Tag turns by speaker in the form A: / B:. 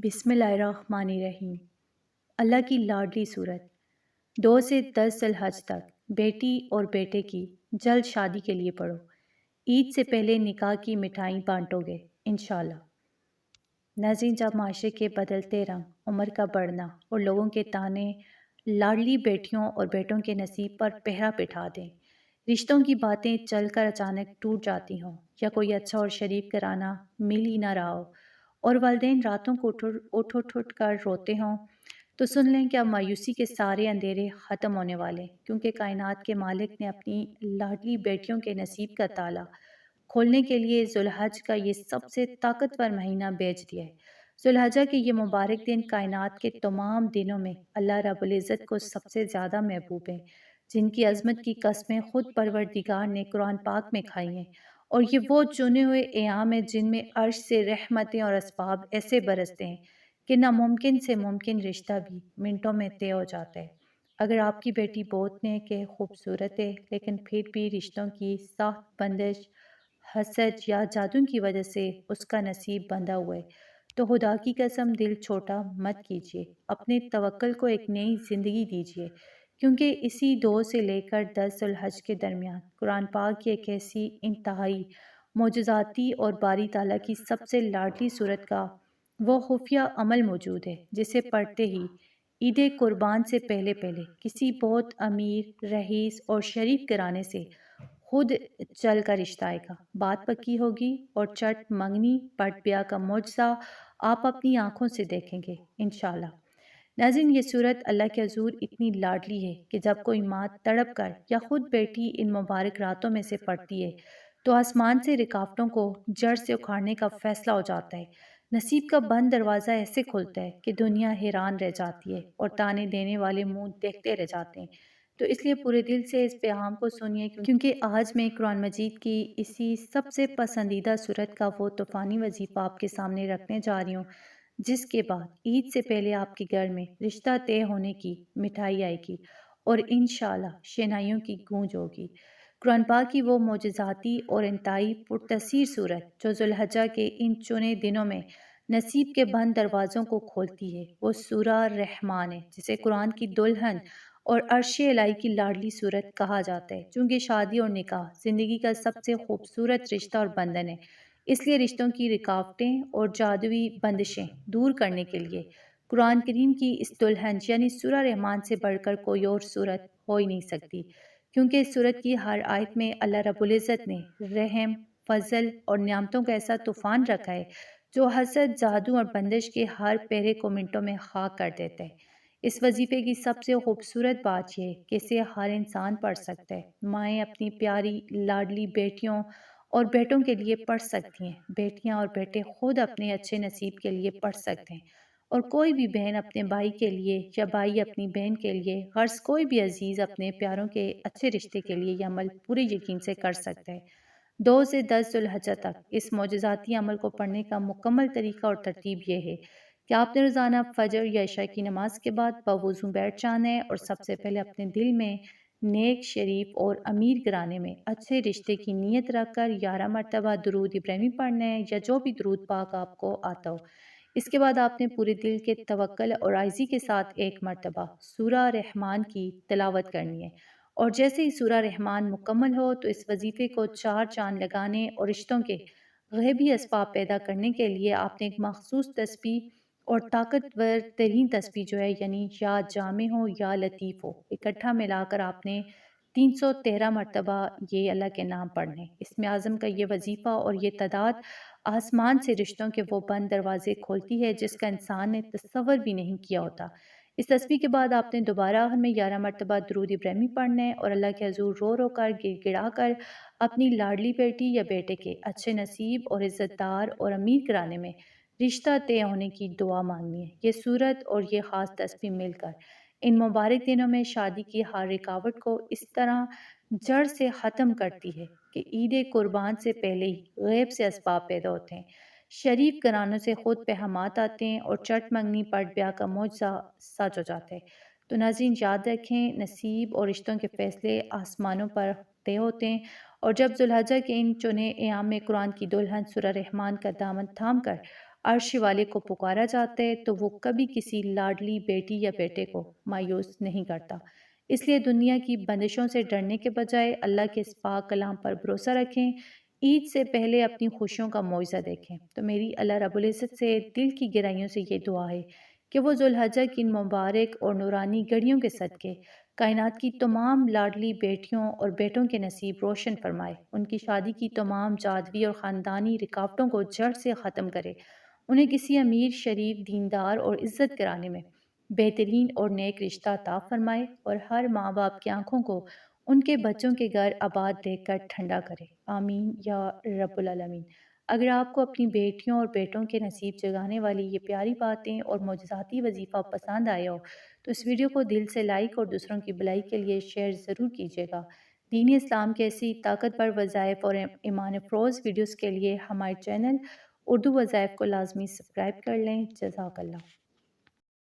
A: بسم اللہ الرحمن الرحیم۔ اللہ کی لاڈلی صورت 2 سے 10 ذوالحج تک بیٹی اور بیٹے کی جلد شادی کے لیے پڑھو۔ عید سے پہلے نکاح کی مٹھائی بانٹو گے انشاءاللہ۔ ناظرین، جب معاشرے کے بدلتے رنگ، عمر کا بڑھنا اور لوگوں کے تانے لاڈلی بیٹیوں اور بیٹوں کے نصیب پر پہرا بٹھا دیں، رشتوں کی باتیں چل کر اچانک ٹوٹ جاتی ہوں یا کوئی اچھا اور شریف گھرانہ مل ہی نہ رہا ہو اور والدین راتوں کو اٹھ کر روتے ہوں، تو سن لیں کہ اب مایوسی کے سارے اندھیرے ختم ہونے والے، کیونکہ کائنات کے مالک نے اپنی لاڈلی بیٹیوں کے نصیب کا تالا کھولنے کے لیے ذوالحج کا یہ سب سے طاقتور مہینہ بھیج دیا ہے۔ ذوالحجہ کے یہ مبارک دن کائنات کے تمام دنوں میں اللہ رب العزت کو سب سے زیادہ محبوب ہیں، جن کی عظمت کی قسمیں خود پروردگار نے قرآن پاک میں کھائی ہیں، اور یہ وہ چنے ہوئے ایام ہیں جن میں عرش سے رحمتیں اور اسباب ایسے برستے ہیں کہ ناممکن سے ممکن رشتہ بھی منٹوں میں طے ہو جاتا ہے۔ اگر آپ کی بیٹی بہت نیک ہے، خوبصورت ہے، لیکن پھر بھی رشتوں کی سخت بندش، حسد یا جادو کی وجہ سے اس کا نصیب بندھا ہوا ہے، تو خدا کی قسم دل چھوٹا مت کیجیے، اپنے توکل کو ایک نئی زندگی دیجیے، کیونکہ اسی 2 سے لے کر 10 ذوالحج کے درمیان قرآن پاک کی ایک ایسی انتہائی معجزاتی اور باری تعالیٰ کی سب سے لاڈلی صورت کا وہ خفیہ عمل موجود ہے جسے پڑھتے ہی عید قربان سے پہلے کسی بہت امیر، رئیس اور شریف گھرانے سے خود چل کر رشتہ آئے گا، بات پکی ہوگی اور چٹ منگنی پٹ بیاہ کا معجزہ آپ اپنی آنکھوں سے دیکھیں گے انشاءاللہ۔ ناظرین، یہ صورت اللہ کے حضور اتنی لاڈلی ہے کہ جب کوئی ماں تڑپ کر یا خود بیٹی ان مبارک راتوں میں سے پڑھتی ہے تو آسمان سے رکاوٹوں کو جڑ سے اکھاڑنے کا فیصلہ ہو جاتا ہے، نصیب کا بند دروازہ ایسے کھلتا ہے کہ دنیا حیران رہ جاتی ہے اور تانے دینے والے منہ دیکھتے رہ جاتے ہیں۔ تو اس لیے پورے دل سے اس پیغام کو سنیے، کیونکہ آج میں قرآن مجید کی اسی سب سے پسندیدہ صورت کا وہ طوفانی وظیفہ آپ کے سامنے رکھنے جا رہی ہوں، جس کے بعد عید سے پہلے آپ کے گھر میں رشتہ طے ہونے کی مٹھائی آئے گی اور انشاءاللہ شہنائیوں کی گونج ہوگی۔ قرآن پاک کی وہ معجزاتی اور انتہائی پرتاثیر صورت جو ذوالحجہ کے ان چنے دنوں میں نصیب کے بند دروازوں کو کھولتی ہے، وہ سورہ رحمان ہے، جسے قرآن کی دلہن اور عرش الہی کی لاڈلی صورت کہا جاتا ہے، چونکہ شادی اور نکاح زندگی کا سب سے خوبصورت رشتہ اور بندھن ہے۔ اس لیے رشتوں کی رکاوٹیں اور جادوئی بندشیں دور کرنے کے لیے قرآن کریم کی اس دلہن یعنی سورہ رحمان سے بڑھ کر کوئی اور صورت ہو ہی نہیں سکتی، کیونکہ اس صورت کی ہر آیت میں اللہ رب العزت نے رحم، فضل اور نعمتوں کا ایسا طوفان رکھا ہے جو حسد، جادو اور بندش کے ہر پہرے کو منٹوں میں خاک کر دیتا ہے۔ اس وظیفے کی سب سے خوبصورت بات یہ ہے کہ اسے ہر انسان پڑھ سکتا ہے۔ مائیں اپنی پیاری لاڈلی بیٹیوں اور بیٹوں کے لیے پڑھ سکتی ہیں، بیٹیاں اور بیٹے خود اپنے اچھے نصیب کے لیے پڑھ سکتے ہیں، اور کوئی بھی بہن اپنے بھائی کے لیے یا بھائی اپنی بہن کے لیے، غرض کوئی بھی عزیز اپنے پیاروں کے اچھے رشتے کے لیے یہ عمل پورے یقین سے کر سکتا ہے۔ 2 سے 10 ذوالحجہ تک اس معجزاتی عمل کو پڑھنے کا مکمل طریقہ اور ترتیب یہ ہے کہ آپ نے روزانہ فجر یا عشاء کی نماز کے بعد بوضو بیٹھ جانا ہے اور سب سے پہلے اپنے دل میں نیک، شریف اور امیر گھرانے میں اچھے رشتے کی نیت رکھ کر 11 مرتبہ درود ابراہیمی پڑھنا ہے یا جو بھی درود پاک آپ کو آتا ہو۔ اس کے بعد آپ نے پورے دل کے توکل اور عاجزی کے ساتھ 1 مرتبہ سورہ رحمان کی تلاوت کرنی ہے، اور جیسے ہی سورہ رحمان مکمل ہو تو اس وظیفے کو 4 چاند لگانے اور رشتوں کے غیبی اسباب پیدا کرنے کے لیے آپ نے ایک مخصوص تسبیح اور طاقتور ترین تسبیح جو ہے یعنی یا جامع ہو یا لطیف ہو، اکٹھا ملا کر آپ نے 313 مرتبہ یہ اللہ کے نام پڑھنے۔ اس میں اعظم کا یہ وظیفہ اور یہ تعداد آسمان سے رشتوں کے وہ بند دروازے کھولتی ہے جس کا انسان نے تصور بھی نہیں کیا ہوتا۔ اس تسبیح کے بعد آپ نے دوبارہ آخر میں 11 مرتبہ درود ابراہیمی پڑھنا ہے اور اللہ کے حضور رو رو کر گڑ گڑا کر اپنی لاڈلی بیٹی یا بیٹے کے اچھے نصیب اور عزت دار اور امیر گھرانے میں رشتہ طے ہونے کی دعا مانگنی ہے۔ یہ صورت اور یہ خاص تسبیح مل کر ان مبارک دنوں میں شادی کی ہر رکاوٹ کو اس طرح جڑ سے ختم کرتی ہے کہ عید قربان سے پہلے ہی غیب سے اسباب پیدا ہوتے ہیں، شریف گھرانوں سے خود پیغامات آتے ہیں اور چٹ منگنی پٹ بیاہ کا معجزہ سچ ہو جاتا ہے۔ تو ناظرین، یاد رکھیں، نصیب اور رشتوں کے فیصلے آسمانوں پر طے ہوتے ہیں، اور جب ذوالحجہ کے ان چنے ایام میں قرآن کی دلہن سورہ رحمان کا دامن تھام کر عرش والے کو پکارا جاتا ہے تو وہ کبھی کسی لاڈلی بیٹی یا بیٹے کو مایوس نہیں کرتا۔ اس لیے دنیا کی بندشوں سے ڈرنے کے بجائے اللہ کے اس پاک کلام پر بھروسہ رکھیں۔ عید سے پہلے اپنی خوشیوں کا معجزہ دیکھیں۔ تو میری اللہ رب العزت سے دل کی گہرائیوں سے یہ دعا ہے کہ وہ ذوالحجہ کی ان مبارک اور نورانی گھڑیوں کے صدقے کائنات کی تمام لاڈلی بیٹیوں اور بیٹوں کے نصیب روشن فرمائے، ان کی شادی کی تمام جادوی اور خاندانی رکاوٹوں کو جڑ سے ختم کرے، انہیں کسی امیر، شریف، دیندار اور عزت گرانے میں بہترین اور نیک رشتہ عطا فرمائے، اور ہر ماں باپ کی آنکھوں کو ان کے بچوں کے گھر آباد دیکھ کر ٹھنڈا کرے، آمین یا رب العالمین۔ اگر آپ کو اپنی بیٹیوں اور بیٹوں کے نصیب جگانے والی یہ پیاری باتیں اور معجزاتی وظیفہ پسند آیا ہو تو اس ویڈیو کو دل سے لائک اور دوسروں کی بھلائی کے لیے شیئر ضرور کیجیے گا۔ دین اسلام کے ایسی طاقتور وظائف اور ایمان افروز ویڈیوز کے لیے ہمارے چینل اردو وظائف کو لازمی سبسکرائب کر لیں۔ جزاک اللہ۔